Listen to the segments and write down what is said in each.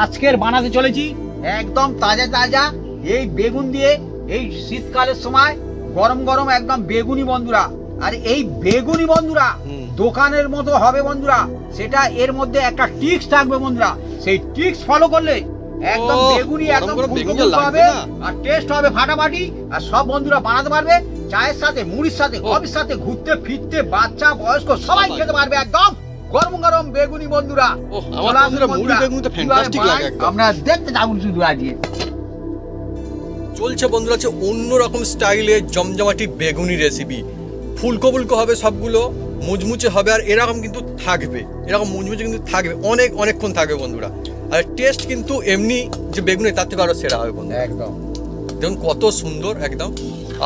আজকের বানাতে চলেছি একদম তাজা তাজা এই বেগুন দিয়ে। এই শীতকালের সময় গরম গরম একদম বেগুনি বন্ধুরা। আর এই বেগুনি বন্ধুরা দোকানের মতো হবে বন্ধুরা, সেটা এর মধ্যে একটা টিক্স থাকবে বন্ধুরা। সেই টিক্স ফলো করলে একদম বেগুনি একদম ফুলকো হবে আর টেস্ট হবে ফাটাফাটি। আর সব বন্ধুরা বানাতে পারবে, চায়ের সাথে, মুড়ির সাথে, কফির সাথে, ঘুরতে ফিরতে, বাচ্চা বয়স্ক সবাই খেতে পারবে একদম গরম গরম বেগুনি বন্ধুরা। আমরা দেখতে যাবো শুধু আজকে চলছে বন্ধুরা, হচ্ছে অন্যরকম স্টাইলে জমজমাটি বেগুনি রেসিপি। ফুলকো ফুলকো হবে সবগুলো, মুচমুচে হবে। আর এরকম কিন্তু থাকবে, এরকম মুচমুচে কিন্তু থাকবে, অনেকক্ষণ থাকবে বন্ধুরা। আর টেস্ট কিন্তু এমনি যে বেগুনি তার থেকে আরো সেরা হবে বন্ধুরা। একদম দেখুন কত সুন্দর একদম,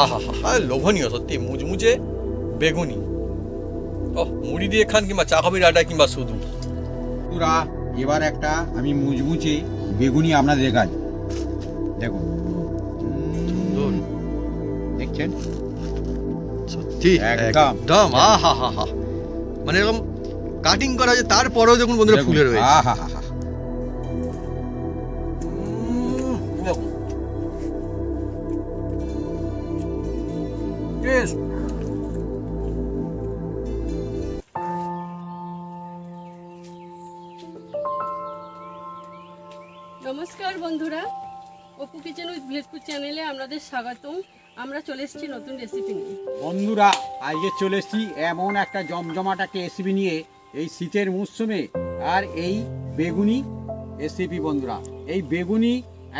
আহা হা হা, লোভনীয় সত্যি মুচমুচে বেগুনি। ওহ, মুড়ি দিয়ে খান কিংবা চা কফির আড্ডা কিংবা শুধু। বন্ধুরা এবার একটা আমি মুচমুচে বেগুনি আপনাদের দেখাই। দেখুন দেখছেন সত্যি একদম। একদম আহা হা হা, মানে এরকম কাটিং করা আছে তারপরেও দেখুন বন্ধুরা ফুলে রয়েছে। আহা হা হা। টেস্ট নমস্কার বন্ধুরা, অপু কিচেন উইথ ভিলেজপুর চ্যানেলে আপনাদের স্বাগতম। আমরা চলে এসেছি নতুন রেসিপি নিয়ে। বন্ধুরা আজকে চলে এসেছি এমন একটা জমজমাট একটা রেসিপি নিয়ে এই শীতের মরশুমে। আর এই বেগুনি রেসিপি বন্ধুরা, এই বেগুনি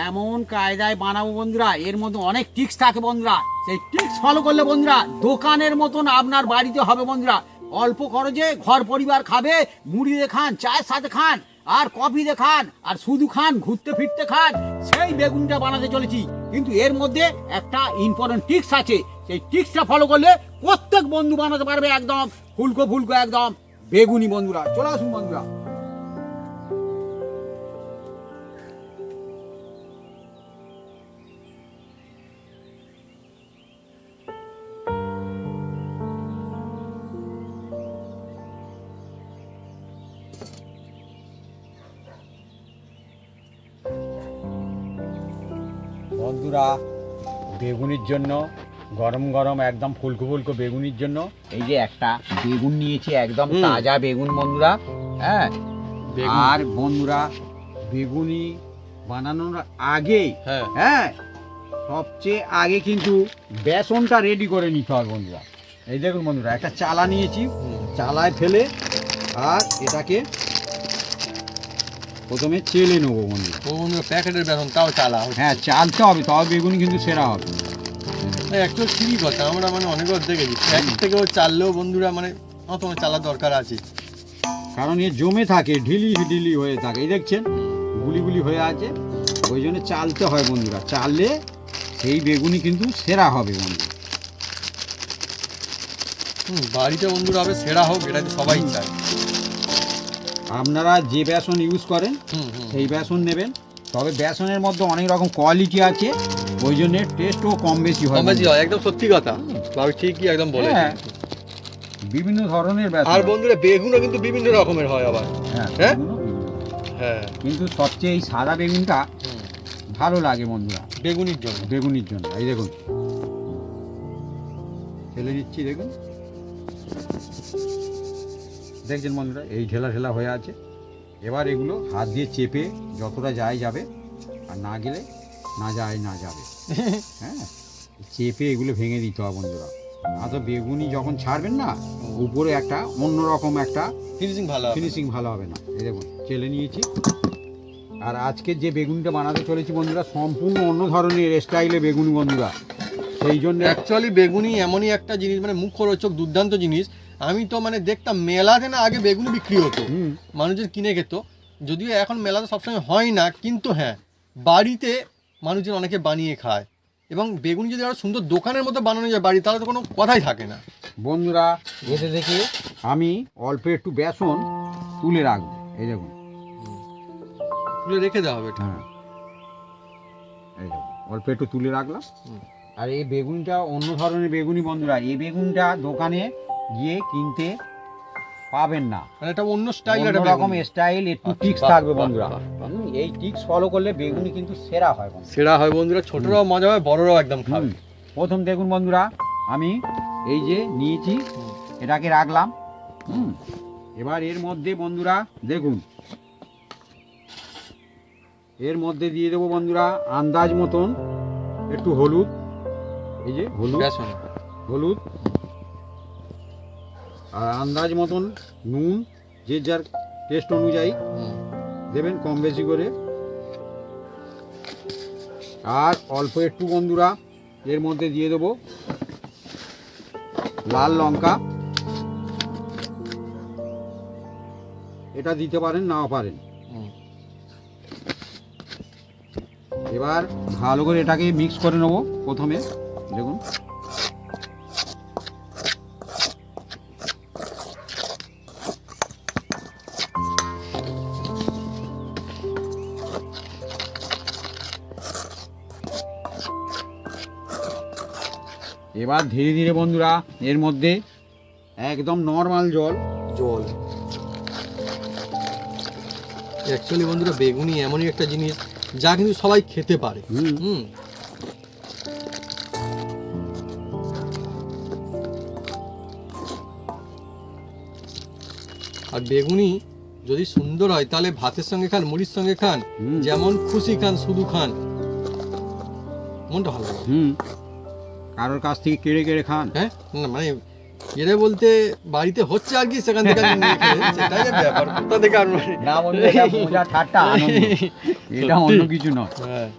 এমন কায়দায় বানাবো বন্ধুরা, এর মধ্যে অনেক টিক্স থাকে বন্ধুরা। সেই টিক্স ফলো করলে বন্ধুরা দোকানের মতন আপনার বাড়িতে হবে বন্ধুরা। অল্প খরচে ঘর পরিবার খাবে, মুড়ি দিয়ে খান, চায়ের সাথে খান, আর কফি দিয়ে খান, আর শুধু খান, ঘুরতে ফিরতে খান, সেই বেগুনটা বানাতে চলেছি। কিন্তু এর মধ্যে একটা ইম্পর্টেন্ট টিক্স আছে, সেই টিক্সটা ফলো করলে প্রত্যেক বন্ধু বানাতে পারবে একদম ফুলকো ফুলকো একদম বেগুনি বন্ধুরা। চলে আসুন বন্ধুরা। বন্ধুরা বেগুনির জন্য গরম গরম একদম ফুলকো ফুলকো বেগুনির জন্য এই যে একটা বেগুন নিয়েছি, একদম তাজা বেগুন বন্ধুরা। হ্যাঁ, আর বন্ধুরা বেগুনি বানানোর আগে হ্যাঁ সবচেয়ে আগে কিন্তু বেসনটা রেডি করে নিতে হবে বন্ধুরা। এই দেখুন বন্ধুরা, একটা চালা নিয়েছি, চালায় ফেলে আর এটাকে প্রথমে চেলে নেবো বন্ধুরা। ও বন্ধুরা প্যাকেটের বেসন তাও চালা, হ্যাঁ চালতে হবে, তবে বেগুনি কিন্তু সেরা হবে। অ্যাকচুয়ালি ঠিকই কথা, আমরা মানে অনেকবার দেখেছি প্যাকেট থেকেও চাললেও বন্ধুরা মানে তোমার চালার দরকার আছে, কারণ এ জমে থাকে, ঢিলি ঢিলি হয়ে থাকে। এই দেখছেন গুলি গুলি হয়ে আছে, ওই জন্য চালতে হয় বন্ধুরা। চাললে সেই বেগুনি কিন্তু সেরা হবে বন্ধুরা। বাড়িতে বন্ধুরা হবে সেরা হোক, এটা তো সবাই চায়। আপনারা যে বেসন ইউজ করেন সেই বেসন নেবেন, তবে বেসনের মধ্যে অনেক রকম কোয়ালিটি আছে, ওই জন্য টেস্টও কম বেশি হয়। একদম সত্যি কথা, ঠিকই একদম বলে। বিভিন্ন ধরনের বেসন, আর বন্ধুরা বেগুনও কিন্তু বিভিন্ন রকমের হয় আবার। হ্যাঁ হ্যাঁ, কিন্তু সবচেয়ে এই সাদা বেগুনটা ভালো লাগে বন্ধুরা বেগুনির জন্য। বেগুনির জন্য। এই দেখুন ঢেলে নিচ্ছি, দেখুন দেখছেন বন্ধুরা, এই ঢেলা ঢেলা হয়ে আছে। এবার এগুলো হাত দিয়ে চেপে যতটা যায় যাবে, আর না গেলে না যাবে। হ্যাঁ, চেপে এগুলো ভেঙে দিতে হবে বন্ধুরা। আর তো বেগুনি যখন ছাড়বেন না, উপরে একটা অন্যরকম একটা ফিনিশিং ভালো হবে না। এই দেখুন চেলে নিয়েছি। আর আজকে যে বেগুনটা বানাতে চলেছি বন্ধুরা, সম্পূর্ণ অন্য ধরনের স্টাইলে বেগুনি বন্ধুরা। সেই জন্য অ্যাকচুয়ালি বেগুনি এমনই একটা জিনিস, মানে মুখরোচক দুর্দান্ত জিনিস। আমি তো মানে দেখতাম মেলাতে না আগে বেগুনি বিক্রি হতো, মানুষজন কিনে খেত। যদিও এখন মেলাতে সবসময় হয় না, কিন্তু হ্যাঁ বাড়িতে মানুষজন অনেকে বানিয়ে খায়। এবং বেগুনি যদি আরো সুন্দর দোকানের মতো বানানো যায় বাড়ি, তাহলে তো কোনো কথাই থাকে না বন্ধুরা। এতে দেখে আমি অল্প একটু বেসন তুলে রাখবো। এই দেখুন তুলে রেখে দেওয়া হবে। হ্যাঁ, এই দেখুন অল্প একটু তুলে রাখলাম। আর এই বেগুনটা অন্য ধরনের বেগুনি বন্ধুরা, এই বেগুনটা দোকানে গিয়ে কিনতে পাবেন না, মানে এটা অন্য স্টাইল, একটা রকম স্টাইল, একটু টিক্স থাকবে বন্ধুরা। এই টিক্স ফলো করলে বেগুনি কিন্তু সেরা হয় বন্ধুরা। সেরা হয় বন্ধুরা, ছোটরাও মজা হয়, বড়রাও একদম খাবে। প্রথম দেখুন বন্ধুরা, আমি এই যে নিয়েছি, এটাকে রাখলাম। এবার এর মধ্যে বন্ধুরা দেখুন, এর মধ্যে দিয়ে দেবো বন্ধুরা আন্দাজ মতন একটু হলুদ। এই যে হলুদ, হলুদ আর আন্দাজ মতন নুন, যে যার টেস্ট অনুযায়ী দেবেন কম বেশি করে। আর অল্প একটু বন্ধুরা এর মধ্যে দিয়ে দেবো লাল লঙ্কা। এটা দিতে পারেন, নাও পারেন। এবার ভালো করে এটাকে মিক্স করে নেবো প্রথমে। দেখুন এবার ধীরে ধীরে বন্ধুরা এর মধ্যে একদম নর্মাল জল। অ্যাকচুয়ালি বন্ধুরা বেগুনি এমনই একটা জিনিস যা কিন্তু সবাই খেতে পারে। আর বেগুনি যদি সুন্দর হয় তাহলে ভাতের সঙ্গে খান, মুড়ির সঙ্গে খান, যেমন খুশি খান, শুধু খান, মনটা ভালো লাগে। কারোর কাছ থেকে কেড়ে কেড়ে খান। হ্যাঁ, না মানে কেড়ে বলতে বাড়িতে হচ্ছে আর কি, সেখান থেকে নিয়ে খেলেন, সেটাই ব্যাপার। কোথা থেকে আর না বন্ধু, এটা মজা, ঠাট্টা, আনন্দ, এটা অন্য কিছু নয়। হ্যাঁ,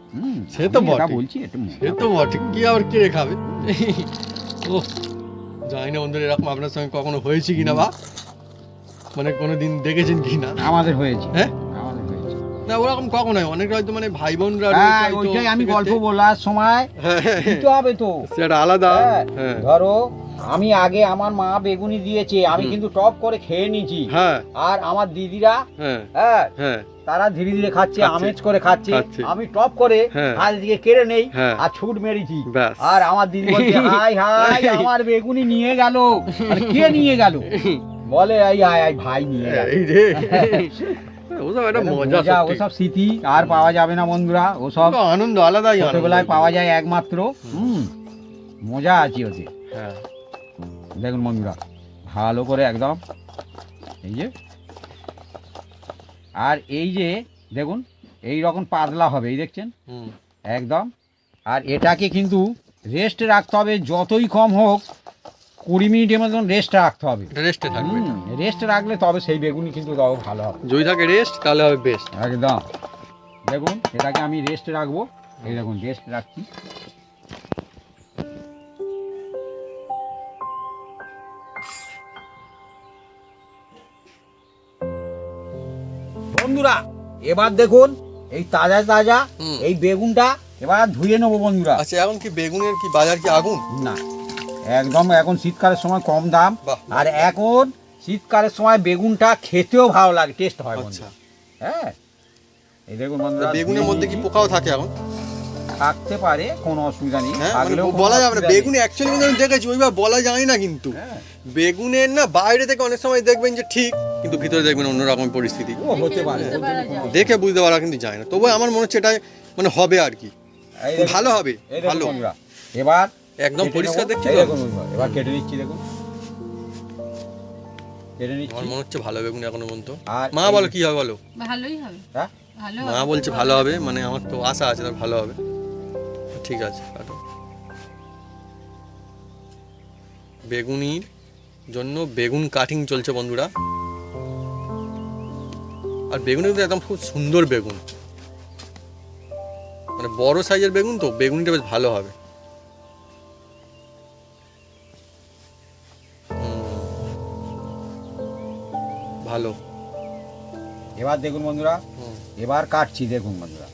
সে তো বলছি, এটা সে তো বটে, কি আবার কেড়ে খাবে। ও জানি না বন্ধুরা এরকম আপনার সঙ্গে কখনো হয়েছে কিনা, বা মানে কোনোদিন দেখেছেন কিনা। আমাদের হয়েছে। হ্যাঁ, আমাদের হয়েছে। না ওরকম কখন হয়, অনেক হয়তো মানে ভাই বোনরা ওইটাই আমি গল্প বলার সময় দিতে হবে তো, সেটা আলাদা। ধরো আমি আগে আমার মা বেগুনি দিয়েছে, আমি কিন্তু টপ করে খেয়ে নিয়েছি। আর আমার দিদিরা তারা ধীরে ধীরে খাচ্ছে, আমেজ করে খাচ্ছে, আমি টপ করে হাত দিয়ে কেড়ে নেই আর ছুট মেরেছি। আর আমার দিদি বলছে হাই হাই আমার বেগুনি নিয়ে গেল। আর কে নিয়ে গেল বলে, এই আয় আয় ভাই নিয়ে গেল। মজা, ওসব স্মৃতি আর পাওয়া যাবে না বন্ধুরা। ওসব আনন্দ আলাদাই, ছোটবেলায় পাওয়া যায় একমাত্র। মজা আছে ওতে। দেখুন বন্ধুরা ভালো করে একদম, এই যে, আর এই যে দেখুন এই রকম পাতলা হবে, এই দেখছেন একদম। আর এটাকে কিন্তু রেস্টে রাখতে হবে, যতই কম হোক 20 মিনিটের মতন রেস্ট রাখতে হবে। রেস্টে থাকবে, রেস্ট রাখলে তবে সেই বেগুনি কিন্তু ভালো হবে। যদি থাকে রেস্ট তাহলে হবে বেস্ট একদম। দেখুন এটাকে আমি রেস্ট রাখবো, এই দেখুন রেস্ট রাখছি। বন্ধুরা এবার দেখুন এই তাজা তাজা এই বেগুনটা এবার ধুয়ে নেবো বন্ধুরা। আচ্ছা, এখন কি বেগুনের কি বাজার কি আগুন? না, একদম এখন শীতকালের সময় কম দাম। আর এখন শীতকালের সময় বেগুনটা খেতেও ভালো লাগে, টেস্ট হয় বন্ধুরা। হ্যাঁ, এই দেখুন বন্ধুরা বেগুনের মধ্যে কি পোকাও থাকে এখন? থাকতে পারে, কোনো অসুবিধা নেই, বলা যাবে না। বেগুন অ্যাকচুয়ালি কিন্তু আমি দেখেছি ওইভাবে বলা যায় না, কিন্তু বেগুনের না বাইরে থেকে অনেক সময় দেখবেন যে ঠিক, কিন্তু ভিতরে দেখবেন অন্যরকম পরিস্থিতি হতে পারে, দেখে বুঝতে পারা কিন্তু যায় না। তবু আমার মনে হচ্ছে এটা মানে হবে আর কি, ভালো হবে, ভালো। এবার একদম পরিষ্কার দেখছি, এবার কেটে নিচ্ছি, দেখুন কেটে নিচ্ছি। আমার মনে হচ্ছে ভালো বেগুন এখনো পর্যন্ত। মা বলো কি হবে, বলো? ভালোই হবে। হ্যাঁ, মা বলছে ভালো হবে, মানে আমার তো আশা আছে তার ভালো হবে। ঠিক আছে, কাটো। বেগুনির জন্য বেগুন কাটিং চলছে বন্ধুরা। আর বেগুন কিন্তু একদম খুব সুন্দর বেগুন, মানে বড় সাইজের বেগুন, তো বেগুনিটা বেশ ভালো হবে। ভালো। এবার দেখুন বন্ধুরা, এবার কাটছি, দেখুন বন্ধুরা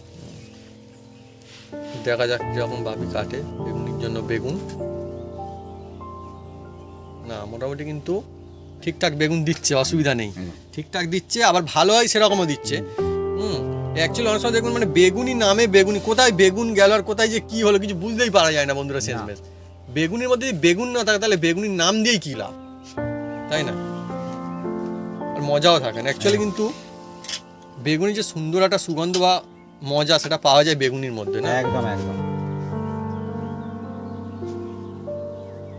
দেখা যাক যখন বাপি কাটে বেগুনির জন্য বেগুন। না মোটামুটি কিন্তু ঠিকঠাক বেগুন দিচ্ছে, অসুবিধা নেই, ঠিকঠাক দিচ্ছে, আবার ভালো হয় সেরকমও দিচ্ছে। অ্যাকচুয়ালি অনেক সময় দেখুন মানে বেগুনি নামে বেগুনি, কোথায় বেগুন গেল আর কোথায় যে কি হলো কিছু বুঝতেই পারা যায় না বন্ধুরা। শেষমেশ বেগুনির মধ্যে যদি বেগুন না থাকে তাহলে বেগুনির নাম দিয়েই কি লাভ, তাই না? আর মজাও থাকে না অ্যাকচুয়ালি। কিন্তু বেগুনি যে সুন্দর একটা সুগন্ধ বা মজা সেটা পাওয়া যায় বেগুনির মধ্যে না। একদম একদম।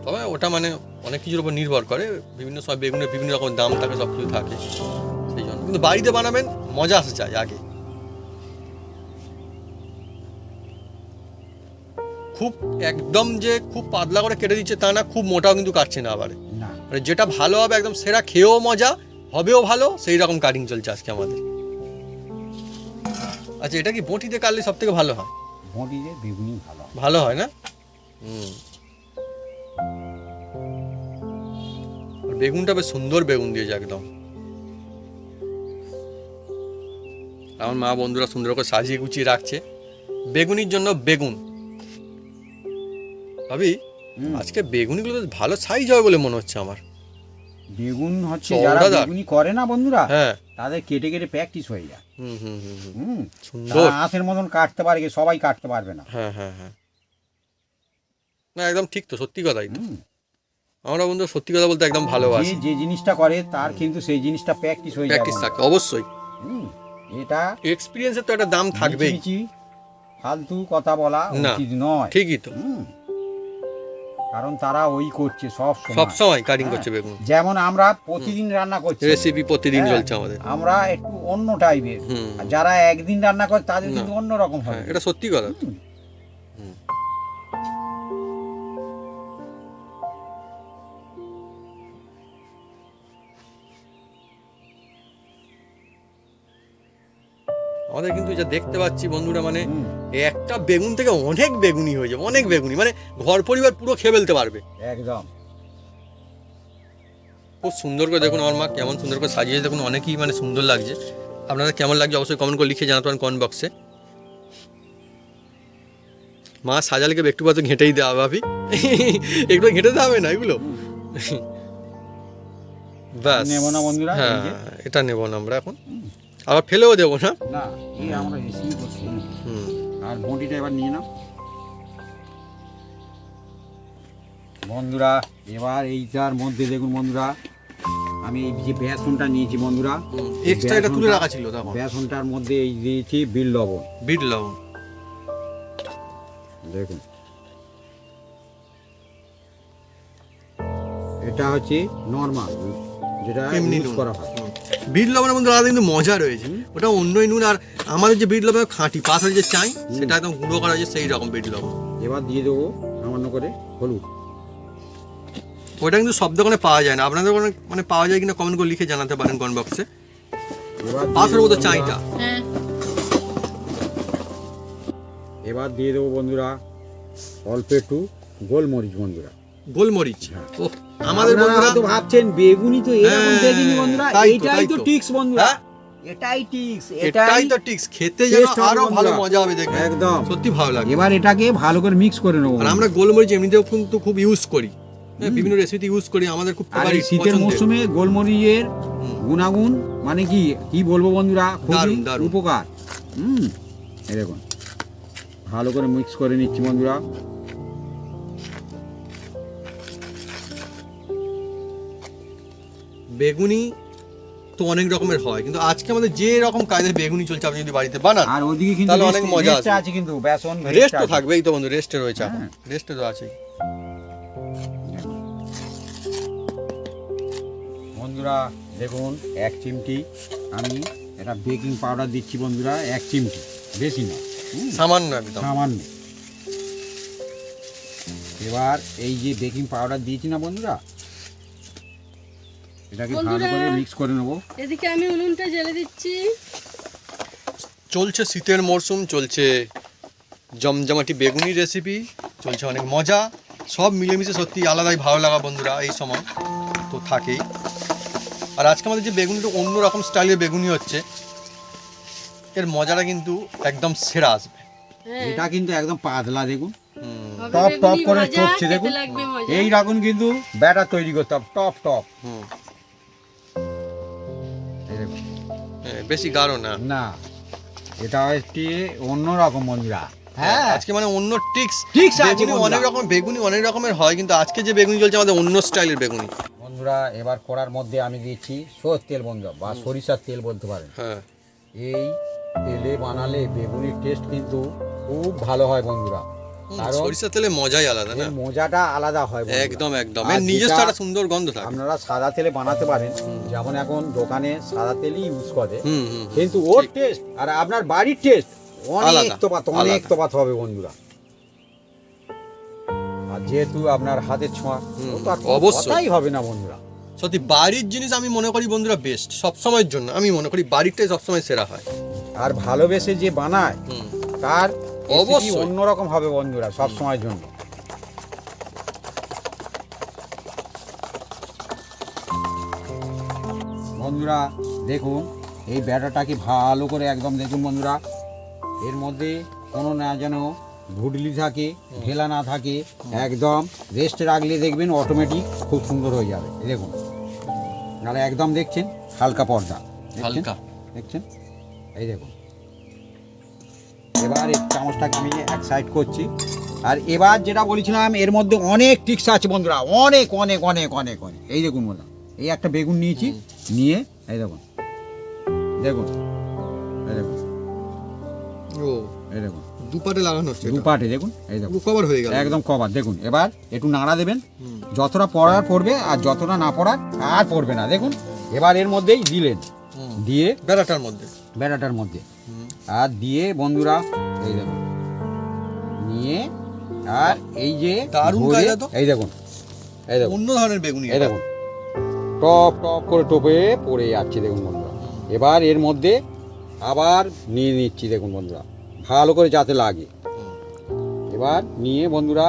তবে ওটা মানে অনেক কিছুর উপর নির্ভর করে, বিভিন্ন সময় বেগুনের বিভিন্ন রকম দাম থাকে, সব কিছু থাকে, সেই জন্য। কিন্তু বাড়িতে বানাবেন মজা আসে চাই আগে। খুব একদম যে খুব পাতলা করে কেটে দিচ্ছে তা না, খুব মোটাও কিন্তু কাটছে না আবার। না মানে যেটা ভালো হবে একদম সেরা, খেয়েও মজা হবেও ভালো, সেই রকম কাটিং চলছে আজকে আমাদের। আচ্ছা, এটা কি বটিতে কাটলে সব থেকে ভালো হয়? বটি দিয়ে বেগুনি ভালো। ভালো হয় না? হুম। আর বেগুনটা বেশ সুন্দর বেগুন দিয়েছে একদম। আমার মা বন্ধুরা সুন্দর করে সাজিয়ে গুছিয়ে রাখছে বেগুনির জন্য বেগুন। ভাবি আজকে বেগুনিগুলো বেশ ভালো সাইজ হবে বলে মনে হচ্ছে আমার। বেগুন হচ্ছে চওড়া যারা দার। বেগুনি করে না বন্ধুরা, হ্যাঁ। তাদের কেটে কেটে প্র্যাকটিস হয়ে যায়। হুম হুম হুম হুম। হুম, সুন্দর। তারা আঁশের মতন কাটতে পারে, সবাই কাটতে পারবে না। হ্যাঁ হ্যাঁ হ্যাঁ, না একদম ঠিক তো, সত্যি কথাই তো। হুম, আমরা বন্ধু সত্যি কথা বলতে একদম ভালোবাসি। যে জিনিসটা করে তার কিন্তু সেই জিনিসটা প্র্যাকটিস হয়ে যায়। প্র্যাকটিস থাকে অবশ্যই। হুম, এটা এক্সপিরিয়েন্সের তো একটা দাম থাকবেই। মিছি ফালতু কথা বলা না। উচিত নয়। ঠিকই তো, হুম, কারণ তারা ওই করছে সব সব সময়। সময় কাটিং হ্যাঁ। করছে বেগুন। যেমন আমরা প্রতিদিন রান্না করছি, রেসিপি প্রতিদিন হ্যাঁ, চলছে আমাদের। আমরা একটু অন্য টাইপের। হুম। আর যারা একদিন রান্না করে তাদের না। কিন্তু অন্য রকম হবে। হ্যাঁ, এটা সত্যি কথা। হুম। হুম। আমাদের কিন্তু যা দেখতে পাচ্ছি বন্ধুরা, মানে হুম, একটা বেগুন থেকে অনেক বেগুনি হয়ে যাবে, অনেক বেগুনি, মানে ঘর পরিবার পুরো খেয়ে ফেলতে পারবে। একদম। খুব সুন্দর করে দেখুন আমার মা কেমন সুন্দর করে সাজিয়েছে, দেখুন অনেকই মানে সুন্দর লাগছে। আপনাদের কেমন লাগছে অবশ্যই কমেন্ট করে লিখে জানাতে পারেন কমেন্ট বক্সে। মা সাজালিকে একটু পাতে ঘেঁটেই দেওয়া ভাবি, একটু ঘেঁটে দেওয়া হবে না এগুলো। ব্যাস, নেবো না বন্ধুরা, হ্যাঁ এই যে। এটা নেবো না আমরা এখন, আবার ফেলেও দেবো না। না, এই আমরা রেসিপি করছি। হুম। আর বটিটা এবার নিয়ে নাও বন্ধুরা। এবার এইটার মধ্যে দেখুন বন্ধুরা, আমি এই যে বেসনটা নিয়েছি বন্ধুরা, এক্সট্রা এটা তুলে রাখা ছিল তখন। বেসনটার মধ্যে এই দিয়েছি বিট লবণ। বিট লবণ দেখুন, এটা হচ্ছে নর্মাল যেটা এমনি ইউজ নুন করা হয়। বিট লবণের মধ্যে আলাদা কিন্তু মজা রয়েছে, ওটা অন্যই নুন। আর আমাদের যে বিট লবণ খাঁটি পাথরে যে চাই সেটা একদম গুঁড়ো করা হয়েছে সেই রকম বিট লবণ। এবার দিয়ে দেবো সামান্য করে হলুদ। ওটা কিন্তু সব দোকানে পাওয়া যায় না, আপনাদের দোকানে মানে পাওয়া যায় কিনা কমেন্ট করে লিখে জানাতে পারেন কমেন্ট বক্সে। এবার দিয়ে পাথরের দেবো মতো বন্ধুরা- চাইটা। হ্যাঁ, এবার দিয়ে দেবো বন্ধুরা অল্প একটু গোলমরিচ বন্ধুরা। গোলমরিচ। ও আমাদের আপনারা বন্ধুরা হয়তো ভাবছেন বেগুনি তো এরকম হ্যাঁ, দেখিনি বন্ধুরা, তাই তো, এইটাই তাই তো তো। টিক্স বন্ধুরা। হ্যাঁ? এটাই টিক্স, এটাই তো টিক্স, খেতে যেন taste হবে আরো বন্ধুরা। ভালো মজা হবে দেখবেন, একদম। সত্যি ভালো লাগে। এবার এটাকে ভালো করে মিক্স করে নেবো আর আমরা গোলমরিচ এমনিতেও কিন্তু খুব ইউজ করি, হ্যাঁ, হুম। বিভিন্ন রেসিপি ইউজ করি, আমাদের খুব আর এই favorite, শীতের পছন্দের। মৌসুমে গোলমরিচের হুম। গুণাগুণ মানে কি কি বলবো বন্ধুরা, খুবই দারুণ, দারুণ। উপকার। এই দেখুন ভালো করে মিক্স করে নিচ্ছি বন্ধুরা। বেগুনি তো অনেক রকমের হয়, কিন্তু আজকে আমাদের যে রকম কায়দায় বেগুনি চলছে আপনি যদি বাড়িতে বানান আর ওদিকে কিন্তু তাহলে অনেক মজা রেস্ট আসবে। আছে, কিন্তু বেসন রেস্ট তো থাকবেই তো বন্ধু, রেস্টে রয়েছে এখন, হ্যাঁ। রেস্টে তো আছেই। বন্ধুরা দেখুন, এক চিমটি আমি এটা বেকিং পাউডার দিচ্ছি বন্ধুরা, এক চিমটি, বেশি না, সামান্য একদম। সামান্য। এবার এই যে বেকিং পাউডার দিয়েছি না বন্ধুরা, এটাকে ভালো বন্ধুরা, করে মিক্স করে নেবো। এদিকে আমি উনুনটা জ্বেলে দিচ্ছি। চলছে শীতের মরশুম, চলছে জমজমাটি বেগুনি রেসিপি, চলছে অনেক মজা, সব মিলেমিশে সত্যি আলাদাই ভালো লাগা বন্ধুরা এই সময় তো থাকেই। আর আজকে আমাদের যে বেগুনিটা অন্যরকম স্টাইলের বেগুনি হচ্ছে, এর মজাটা কিন্তু একদম সেরা আসবে। হ্যাঁ, এটা কিন্তু একদম পাতলা দেখুন, হবে টপ টপ বেগুনি করে ভাজা, ঠকছে খেতে দেখুন। লাগবে মজা। এই রকম কিন্তু ব্যাটার তৈরি করতে হবে, টপ টপ। হুম। এই দেখুন। বেশি গাঢ় না। না, এটা একটি অন্যরকম বন্ধুরা। হ্যাঁ, আজকে মানে অন্য টিক্স। Tricks আছে বেগুনি বন্ধুরা। অনেক রকম, বেগুনি অনেক রকমের হয়, কিন্তু আজকে যে বেগুনি চলছে আমাদের অন্য স্টাইলের বেগুনি। বন্ধুরা এবার কড়ার মধ্যে আমি দিয়েছি সরষের তেল বন্ধুরা, বা সরিষার তেল বলতে পারেন। হ্যাঁ, এই তেলে বানালে বেগুনির টেস্ট কিন্তু খুব ভালো হয় বন্ধুরা, কারণ সরিষার তেলে মজাই আলাদা না, এর মজাটা আলাদা হয় বন্ধুরা। একদম একদম, আর এর নিজস্ব যেটা একটা সুন্দর গন্ধ থাকে। আপনারা সাদা তেলে বানাতে পারেন, যেমন এখন দোকানে সাদা তেলই ইউজ করে, হুম হুম হুম। কিন্তু ওর টেস্ট আর আপনার বাড়ির টেস্ট অনেক আলাদা, তফাৎ, অনেক আলাদা। তফাৎ হবে বন্ধুরা। আর যেহেতু আপনার হাতের ছোঁয়া, ও তো আর কোনো অবশ্যই। কথাই হবে না বন্ধুরা। সত্যি বাড়ির জিনিস আমি মনে করি বন্ধুরা বেস্ট সব সময়ের জন্য, আমি মনে করি বাড়িরটাই সবসময় সেরা হয়। আর ভালোবেসে যে বানায় হুম। তার অবশ্যই। অবশ্যই অন্যরকম হবে বন্ধুরা সব সময়ের জন্য। বন্ধুরা দেখুন এই ব্যাটাটাকে ভালো করে একদম দেখুন বন্ধুরা, এর মধ্যে কোনো না যেন ঘুটলি থাকে, ঢেলা না থাকে, একদম রেস্টে রাখলে দেখবেন অটোমেটিক খুব সুন্দর হয়ে যাবে। এই দেখুন, আর একদম দেখছেন হালকা পর্দা, দেখছেন? হালকা। দেখছেন, এই দেখুন। এবার এই চামচটাকে আমি এক সাইড করছি। আর এবার যেটা বলেছিলাম, এর মধ্যে অনেক টিক্স আছে বন্ধুরা, অনেক অনেক অনেক অনেক অনেক। এই দেখুন বন্ধুরা, এই একটা বেগুন নিয়েছি, নিয়ে এই দেখুন, দেখুন, এই দেখুন, ও এই দেখুন, দুপাটে লাগানো হচ্ছে, দুপাটে দেখুন, এই দেখুন, কভার হয়ে গেল একদম কভার। দেখুন এবার একটু নাড়া দেবেন, হুম। যতটা পড়ার পড়বে আর যতটা না পড়ার আর পড়বে না। দেখুন এবার এর মধ্যেই দিলেন, হুম। দিয়ে বেড়াটার মধ্যে বেড়াটার মধ্যে হুম। আর দিয়ে বন্ধুরা এই দেখুন, নিয়ে আর এই যে দারুণ ধরে, কায়দা তো। এই দেখুন, এই দেখুন, অন্য ধরনের বেগুনি এই দেখুন, টপ টপ করে টোপে পড়ে যাচ্ছে দেখুন বন্ধুরা। এবার এর মধ্যে আবার নিয়ে নিচ্ছি দেখুন বন্ধুরা, ভালো করে যাতে লাগে। এবার নিয়ে বন্ধুরা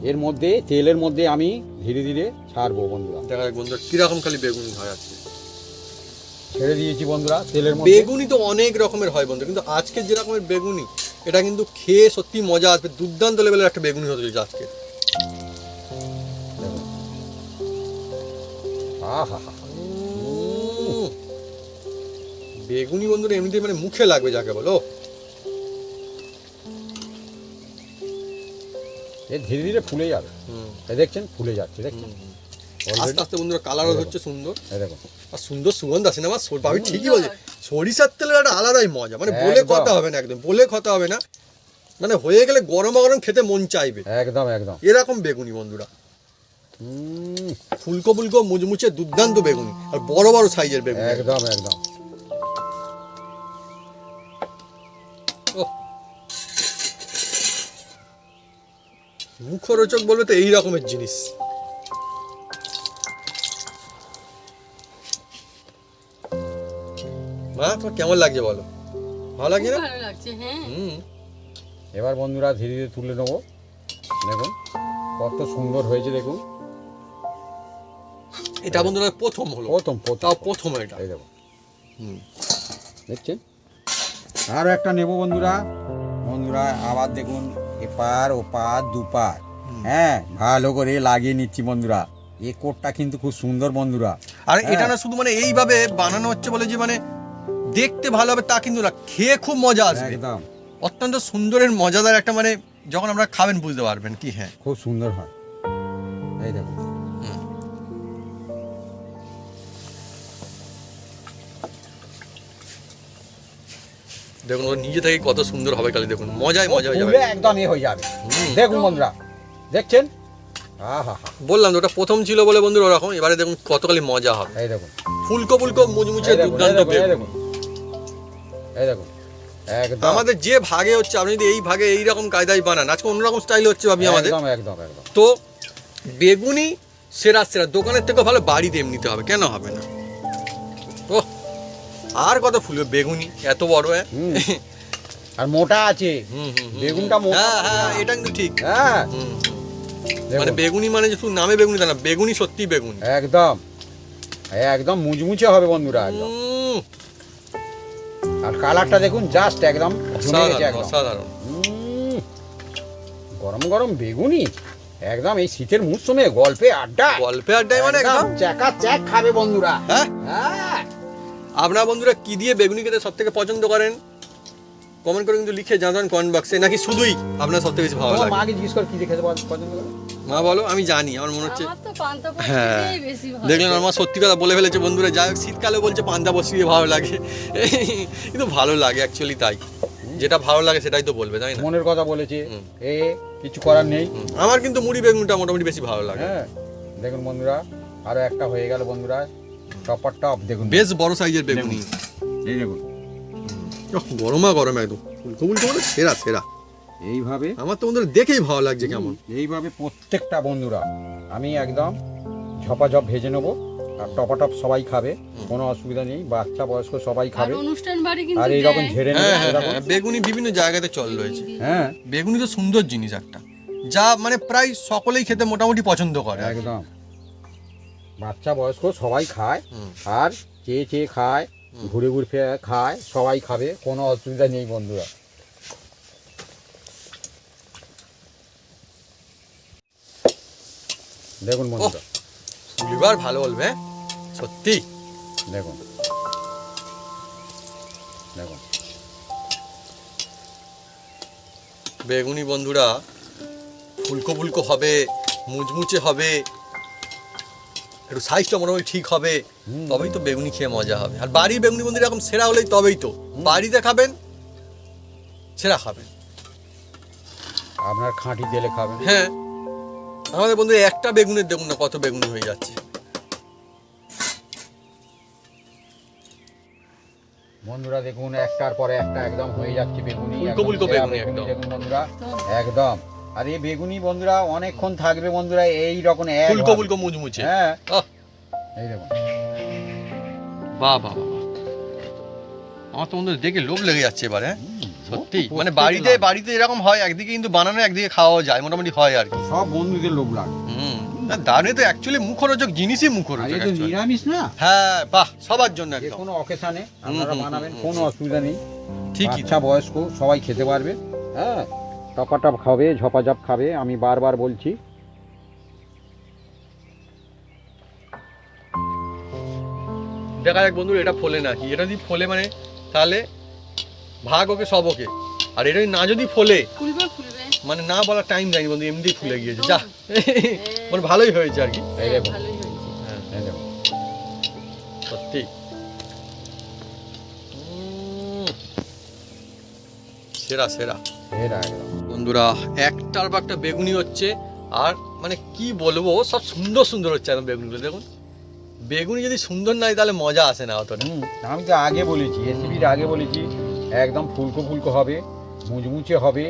এর মধ্যে তেলের মধ্যে আমি ধীরে ধীরে ছাড়বো বন্ধুরা। দেখা যাক বন্ধুরা কিরকম খালি বেগুনি হয় আজকে। ছেড়ে দিয়েছি বন্ধুরা তেলের মধ্যে। বেগুনি তো অনেক রকমের হয় বন্ধু, কিন্তু আজকে যে রকমের বেগুনি এটা কিন্তু খেয়ে সত্যি মজা আসবে, দুর্দান্ত লেভেলের একটা বেগুনি হতে চলেছে আজকে। দেখুন। আহা হা হা। বেগুনি বন্ধুরা এমনিতে মানে মুখে লাগবে যাকে বলো। এ ধীরে ধীরে ফুলে যাবে, এই দেখছেন ফুলে যাচ্ছে, দেখছেন আস্তে অলরেডি। আস্তে বন্ধুরা কালারও হচ্ছে সুন্দর, এই দেখুন, আর সুন্দর সুগন্ধ আসে না আমার ভাবি ঠিকই বলছে, সরিষার তেলের একটা আলাদাই মজা, মানে বলে একদম। কথা হবে না, একদম বলে কথা হবে না, মানে হয়ে গেলে গরম গরম খেতে মন চাইবে একদম একদম। এরকম বেগুনি বন্ধুরা। ফুলকো ফুলকো মুচমুচে দুর্দান্ত বেগুনি, আর বড় বড় সাইজের বেগুনি একদম একদম। ওহ। মুখরোচক বলবে তো এই রকমের জিনিস। মা তোমার কেমন লাগছে বলো, ভালো লাগছে না? ভালো লাগছে, হ্যাঁ। হুম। এবার বন্ধুরা ধীরে ধীরে তুলে নেবো, দেখুন কত সুন্দর হয়েছে দেখুন। এটা বন্ধুরা প্রথম হলো, প্রথম প্রথম তাও প্রথম এটা। এই দেখুন, হুম। দেখছেন। আরও একটা নেব বন্ধুরা, বন্ধুরা আবার দেখুন এপার ওপার দুপার, হ্যাঁ ভালো করে লাগিয়ে নিচ্ছি বন্ধুরা। এই কোটটা কিন্তু খুব সুন্দর বন্ধুরা। আর হ্যাঁ। এটা না শুধু মানে এইভাবে বানানো হচ্ছে বলে যে মানে দেখতে ভালো হবে তা কিন্তু না, খেয়ে খুব মজা আসবে, একদম অত্যন্ত সুন্দরের মজাদার একটা, মানে যখন আমরা খাবেন বুঝতে পারবেন কি। হ্যাঁ খুব সুন্দর হয়, এই দেখুন। দেখুন ও নিজে থেকে কত সুন্দর হবে, খালি দেখুন মজাই মজা হয়ে যাবে। ফুলে একদম এ হয়ে যাবে, দেখুন বন্ধুরা, দেখছেন। আহা হা, বললাম তো ওটা প্রথম ছিল বলে বন্ধুরা ওরকম, এবারে দেখুন কত খালি মজা হবে। এই দেখুন, ফুলকো ফুলকো মুচমুচে এই দেখুন, এই দুর্দান্ত দেখুন, এই বেগুনি। দেখুন, এই দেখুন, একদম আমাদের যে ভাগে হচ্ছে, আপনি যদি এই ভাগে এইরকম কায়দায় বানান, আজকে অন্যরকম স্টাইল হচ্ছে ভাবি আমাদের, একদম একদম একদম। তো বেগুনি সেরা সেরা, দোকানের থেকে ভালো বাড়িতে এমনিতে হবে, কেন হবে না। ও আর কত ফুলবে বেগুনি এত বড়। হ্যাঁ হুম। আর মোটা আছে, বেগুনটা মোটা। হ্যাঁ হ্যাঁ এটা কিন্তু ঠিক। হ্যাঁ হুম, হুম। দেখুন, মানে বেগুনি মানে যে শুধু নামে বেগুনি তা না, বেগুনি সত্যি বেগুনি। একদম একদম মুচমুচে হবে বন্ধুরা একদম। উম, আর কালারটা দেখুন জাস্ট একদম জমে গেছে অসাধারণ একদম। অসাধারণ। গরম গরম বেগুনি একদম এই শীতের মৌসুমে গল্পে আড্ডা, গল্পে আড্ডায় মানে একদম। চাকা চ্যাক খাবে বন্ধুরা। হ্যাঁ হ্যাঁ আপনারা বন্ধুরা কি দিয়ে বেগুনি খেতে সব থেকে পছন্দ করেন কমেন্ট করে কিন্তু লিখে জানান কমেন্ট বক্সে, নাকি শুধুই আপনার সব থেকে বেশি ভালো তোমার লাগে। মাকে জিজ্ঞেস কর কি দিয়ে খেতে পছন্দ করে। মা বলো, আমি জানি, আমার মনে হচ্ছে আমার তো পান্তা পোস্ত হ্যাঁ। খেতেই বেশি ভালো দেখলেন আমার সত্যি কথা বলে ফেলেছে বন্ধুরা। যাই হোক, শীতকালে বলছে পান্তা বসি দিয়ে ভালো লাগে, কিন্তু ভালো লাগে অ্যাকচুয়ালি, তাই যেটা ভালো লাগে সেটাই তো বলবে, তাই না? মনের কথা বলেছে, এ কিছু করার নেই। আমার কিন্তু মুড়ি বেগুনটা মোটামুটি বেশি ভালো লাগে। হ্যাঁ দেখুন বন্ধুরা, আরো একটা হয়ে গেল বন্ধুরা, টপার টপ দেখুন, বেশ বড় সাইজের বেগুনি, এই দেখুন গরমা গরম একদম ফুলকো ফুলকো, মানে সেরা সেরা। এইভাবে, আমার তো বন্ধুরা দেখেই ভালো লাগছে কেমন। এইভাবে প্রত্যেকটা বন্ধুরা আমি একদম ঝপাঝপ ভেজে নেবো, আর টপাটপ সবাই খাবে, কোনো অসুবিধা নেই, বাচ্চা বয়স্ক সবাই আর খাবে। অনুষ্ঠান বাড়ি কিন্তু আর এইরকম দেয়। ঝেড়ে হ্যাঁ নেবে হ্যাঁ এরকম। হ্যাঁ, বেগুনি বিভিন্ন জায়গাতে চল রয়েছে। হ্যাঁ বেগুনি তো সুন্দর জিনিস একটা, যা মানে প্রায় সকলেই খেতে মোটামুটি পছন্দ করে। একদম, বাচ্চা বয়স্ক সবাই খায়, হুম। আর চেয়ে চেয়ে খায়, ঘুরে ঘুরে ফিরে খায়, সবাই খাবে, কোনো অসুবিধা নেই বন্ধুরা। দেখুন বন্ধুরা, লিভার ভালো বলবে, হ্যাঁ? সত্যি দেখুন দেখুন বেগুনি বন্ধুরা ফুলকো ফুলকো হবে, মুচমুচে হবে, একটু সাইজটা মোটামুটি ঠিক হবে, তবেই তো বেগুনি খেয়ে মজা হবে। আর বাড়ির বেগুনি বন্ধুরা এরকম সেরা হলেই তবেই তো বাড়িতে খাবেন, সেরা খাবেন। আপনার খাঁটি তেলে খাবেন। হ্যাঁ, আমাদের বন্ধু একটা বেগুনের দেখুন না কত বেগুনি হয়ে যাচ্ছে। বন্ধুরা দেখুন, একটার পরে একটা একদম হয়ে যাচ্ছে বেগুনি, ফুলকো একদম ফুলকো সেরা বেগুনি একদম। দেখুন বন্ধুরা, একদম। আর এই বেগুনি বন্ধুরা অনেকক্ষণ থাকবে বন্ধুরা, এই রকম ফুলকো ফুলকো মুচমুচে। হ্যাঁ আহ, এই দেখুন, বাহ বাহ বাহ, আমার তো বন্ধুরা দেখে লোভ লেগে যাচ্ছে এবার। হ্যাঁ সত্যি, মানে প্রত্যেকে বাড়িতে এরকম হয়, একদিকে কিন্তু বানানো, একদিকে খাওয়া যায়, মোটামুটি হয় আর কি। সব বন্ধুদের লোভ লাগে। দারুণ তো অ্যাকচুয়ালি মুখরোচক জিনিসই আর মুখরোচক এই তো actually। নিরামিষ না, হ্যাঁ বাহ, সবার জন্য যে একদম কোনো অকেশনে আপনারা হুম, বানাবেন, হুম, কোনো অসুবিধা নেই। ঠিকই। বাচ্চা বয়স্ক সবাই খেতে পারবে। হ্যাঁ, টপাটপ খাবে, ঝপাঝপ খাবে, আমি বারবার বলছি। দেখা যাক বন্ধুরা এটা ফোলে নাকি। এটা যদি ফোলে মানে তাহলে ভাগ ওকে সব ওকে, আর এটা না যদি ফোলে ফুলবে ফুলবে মানে না বলার টাইম যায়নি বন্ধু, এমনিই ফুলে গিয়েছে যা, মানে ভালোই হয়েছে আর কি। এই দেখুন, ভালোই হয়েছে। হ্যাঁ এই দেখুন, সত্যি সেরা সেরা এরা একদম। বন্ধুরা একটার পর একটা বেগুনি হচ্ছে, আর মানে কি বলবো, সব সুন্দর সুন্দর হচ্ছে একদম বেগুনিগুলো। দেখুন বেগুনি যদি সুন্দর নাই তাহলে মজা আসে না অতটা। আমি তো আগে বলেছি, রেসিপির আগে বলেছি, একদম ফুলকো ফুলকো হবে, মুচমুচে হবে,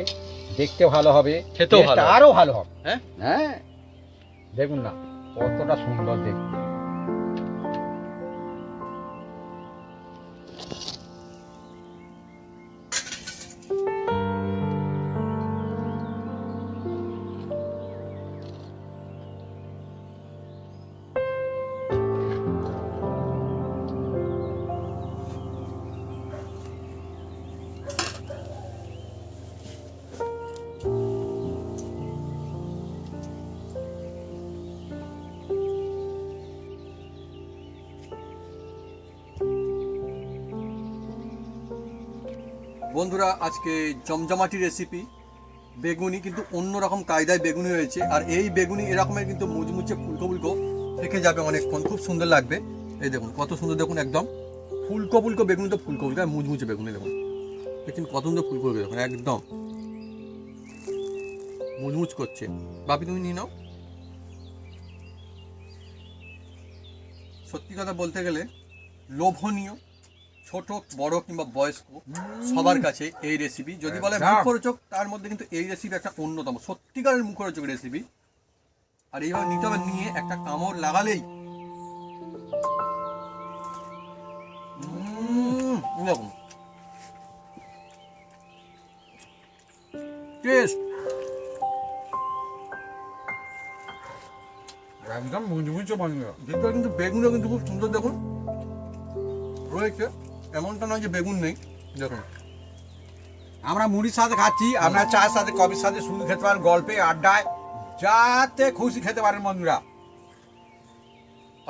দেখতে ভালো হবে, খেতেও ভালো taste হবে। আরো ভালো হবে। হ্যাঁ হ্যাঁ দেখুন না কতটা সুন্দর দেখতে। বন্ধুরা আজকে জমজমাটি রেসিপি বেগুনি, কিন্তু অন্যরকম কায়দায় বেগুনি হয়েছে। আর এই বেগুনি এরকমের কিন্তু মুচমুচে ফুলকো ফুলকো থেকে যাবে অনেকক্ষণ, খুব সুন্দর লাগবে। এই দেখুন কত সুন্দর, দেখুন একদম ফুলকো ফুলকো বেগুনি, তো ফুলকো ফুলকো মুচমুচে বেগুনি দেখুন, দেখুন কত সুন্দর ফুলকো দেখুন একদম মুচমুচ করছে। বাপি তুমি নিয়ে নাও। সত্যি কথা বলতে গেলে লোভনীয়, ছোট বড় কিংবা বয়স্ক সবার কাছে এই রেসিপি যদি বলে একদম। মুখরোচক, তার মধ্যে কিন্তু এই রেসিপি একটা অন্যতম সত্যিকারের মুখরোচক রেসিপি। আর এইভাবে নিতে হবে, নিয়ে একটা কামড় লাগালেই এরকম টেস্ট। একদম মুচমুচে বন্ধুরা। ভিতরে কিন্তু বেগুনও কিন্তু খুব সুন্দর দেখুন রয়েছে, এমনটা নয় যে বেগুন নেই। দেখুন আমরা মুড়ির সাথে খাচ্ছি, আপনারা চায়ের সাথে, কফির সাথে শুধু খেতে পারেন, গল্পে আড্ডায় যাতে খুশি খেতে পারেন বন্ধুরা।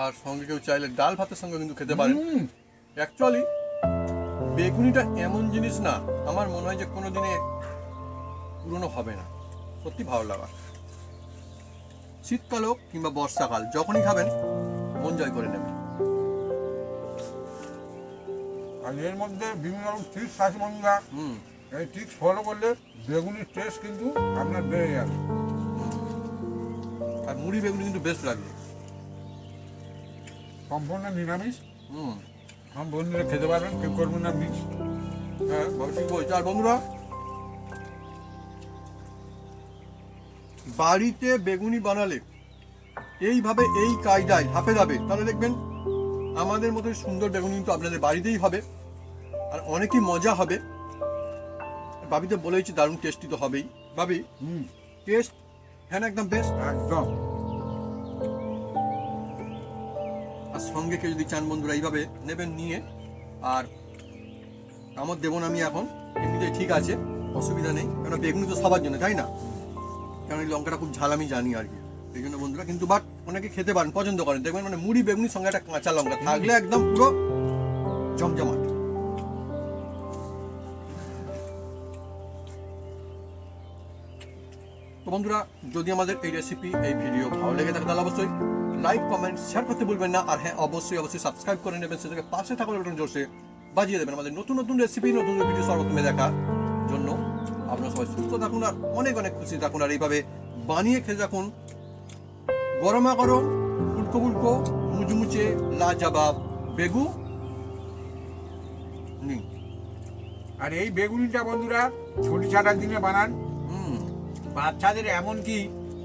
আর সঙ্গে কেউ চাইলে ডাল ভাতের সঙ্গে কিন্তু খেতে পারেন। হুম, অ্যাকচুয়ালি বেগুনিটা এমন জিনিস না, আমার মনে হয় যে কোনো দিনে পুরনো হবে না, সত্যি ভালো লাগা। শীতকাল হোক কিংবা বর্ষাকাল, যখনই খাবেন মন জয় করে নেবেন। আর এর মধ্যে বিভিন্ন রকম টিপস আছে বন্ধুরা, এই টিপস ফলো করলে বেগুনির টেস্ট কিন্তু আপনার বেড়ে যাবে। আর মুড়ি বেগুনি কিন্তু বেস্ট লাগে। সম্পূর্ণ নিরামিষ, সব বন্ধুরা খেতে পারবেন, কেউ করবেন না মিক্স। হ্যাঁ বাবা ঠিক বলছে। আর বন্ধুরা, বাড়িতে বেগুনি বানালে এইভাবে এই কায়দায় ধাপে ধাপে, তাহলে দেখবেন আমাদের মতো সুন্দর বেগুনি কিন্তু আপনাদের বাড়িতেই হবে, আর অনেকই মজা হবে। ভাবিতে বলেছি দারুণ টেস্টি তো হবেই। ভাবি টেস্ট হ্যাঁ না একদম বেস্ট একদম। আর সঙ্গে কেউ যদি চান বন্ধুরা এইভাবে নেবেন নিয়ে, আর আমার দেবো না আমি এখন, এমনিতে ঠিক আছে, অসুবিধা নেই, কারণ বেগুনি তো সবার জন্য, তাই না? কারণ এই লঙ্কাটা খুব ঝাল আমি জানি আর কি, এই জন্য বন্ধুরা। কিন্তু বাট অনেকে খেতে পারেন, পছন্দ করেন, দেখবেন মানে মুড়ি বেগুনির সঙ্গে একটা কাঁচা লঙ্কা থাকলে একদম পুরো জমজমাট। তো বন্ধুরা, যদি আমাদের এই রেসিপি, এই ভিডিও ভালো লেগে থাকে তাহলে অবশ্যই লাইক, কমেন্ট, শেয়ার করতে ভুলবেন না। আর হ্যাঁ, অবশ্যই সাবস্ক্রাইব করে নেবেন, সেটাকে পাশে থাকা বেল বাটন জোরসে বাজিয়ে দেবেন আমাদের নতুন নতুন রেসিপি, নতুন ভিডিও সর্বপ্রথমে দেখার জন্য। আপনারা সবাই সুস্থ থাকুন আর অনেক অনেক খুশি থাকুন, আর এইভাবে বানিয়ে খেতে থাকুন। গরমা গরম ফুলকো ফুলকো মুচমুচে লাজবাব বেগু নি। আর এই বেগুনিটা বন্ধুরা ছুটি ছাটার দিনে বানান, বাচ্চাদের এমনকি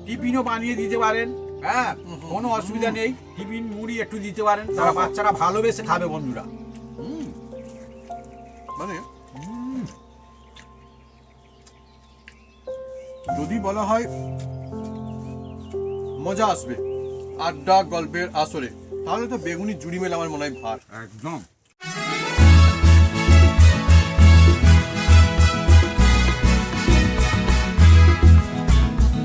টিফিনও বানিয়ে দিতে পারেন। হ্যাঁ, কোনো অসুবিধা নেই, টিফিন মুড়ি একটু দিতে পারেন, তারা বাচ্চারা ভালোবেসে খাবে বন্ধুরা। মানে যদি বলা হয় মজা আসবে আড্ডা গল্পের আসরে, তাহলে তো বেগুনি জুড়ি মেলে আমার মনে হয় ভার। একদম।